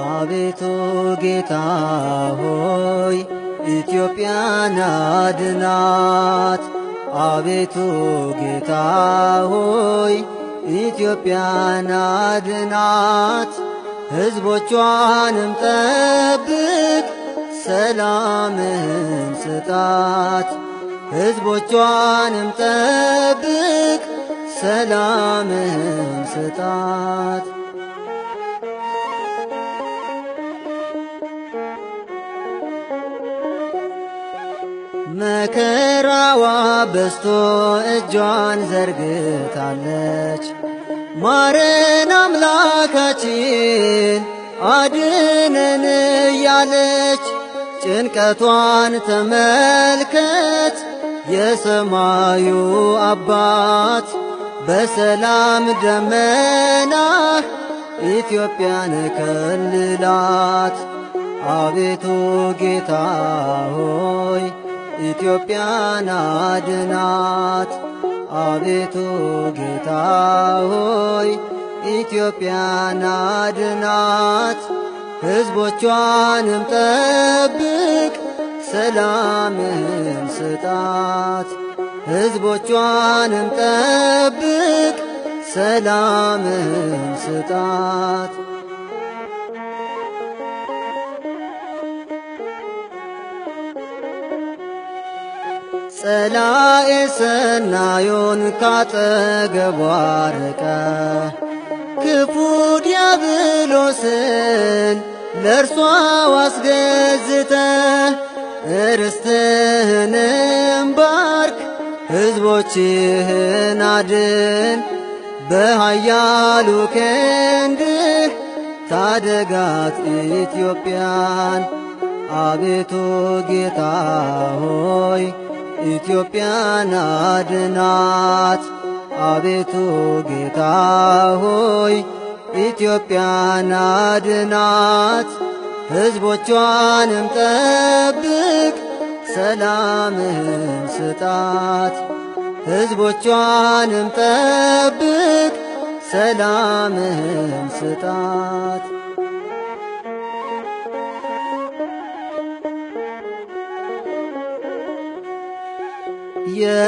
አቤቱ ጌታ ሆይ ኢትዮጵያን አድናት። አቤቱ ጌታ ሆይ ኢትዮጵያን አድናት። ሕዝቦቿንም ጠብቅ ሰላምህን ስጣት። ሕዝቦቿንም ጠብቅ ሰላምህን ስጣት። መከራዋ በዝቶ እጇን ዘርግታለች። ማረን አምላካችን አድነን እያለች ጭንቀቷን ተመልከት የሰማዩ አባት። በሰላም ደመናህ ኢትዮጵያን ከልላት። አቤቱ ጌታ ሆይ ኢትዮጵያን አድናት። አቤቱ ጌታ ሆይ ኢትዮጵያን አድናት። ሕዝቦቿንም ጠብቅ ሰላምህን ስጣት። ሕዝቦቿንም ጠብቅ ሰላምህን ስጣት። ጸላኤ ሰናዩን ካጠገቧ ርቀ ክፉ ዲያብሎስን ለእርሷ አስገዝተ ርስትህንም ባርክ ሕዝቦችህን አድን። በኃያሉ ክንድህ ታደጋት ኢትዮጵያን። አቤቱ ጌታ ሆይ ኢትዮጵያን አድናት። አቤቱ ጌታ ሆይ ኢትዮጵያን አድናት። ሕዝቦቿንም ጠብቅ ሰላምህን ስጣት። ሕዝቦቿንም ጠብቅ ሰላምህን ስጣት።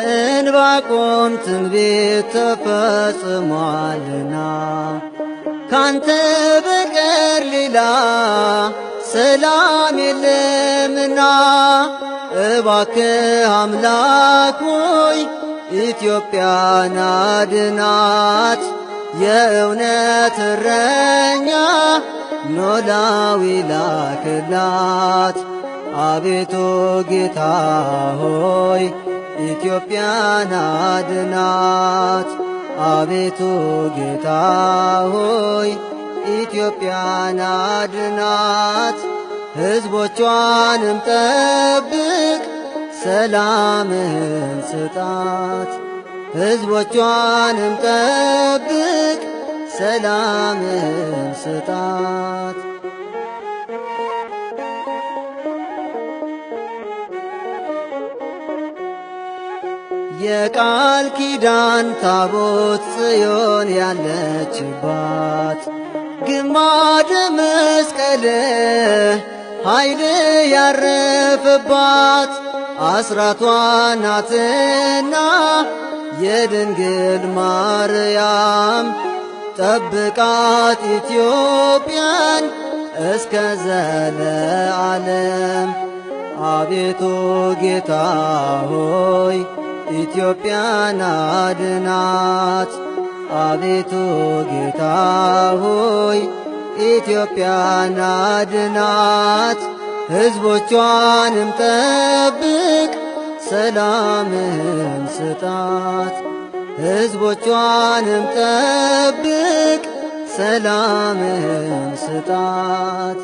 የዕንባቆም ትንቢት ተፈጽሟልና ካንተ በቀር ሌላ ሰላም የለምና። እባክህ አምላክ ሆይ ኢትዮጵያን አድናት። የእውነት እረኛ ኖላዊ ላክላት። አቤቱ ጌታ ሆይ ኢትዮጵያን አድናት። አቤቱ ጌታ ሆይ ኢትዮጵያን አድናት። ሕዝቦቿንም ጠብቅ ሰላምህን ስጣት። ሕዝቦቿንም ጠብቅ ሰላምህን ስጣት። የቃል ኪዳን ታቦት ጽዮን ያለችባት ግማደ መስቀል ኃይል ያረፈባት አስራቷ ናትና የድንግል ማርያም። ጠብቃት ኢትዮጵያን እስከ ዘለዓለም። አቤቱ ጌታ ሆይ ኢትዮጵያን አድናት። አቤቱ ጌታ ሆይ ኢትዮጵያን አድናት። ሕዝቦቿንም ጠብቅ ሰላምህን ስጣት። ሕዝቦቿንም ጠብቅ ሰላምህን ስጣት።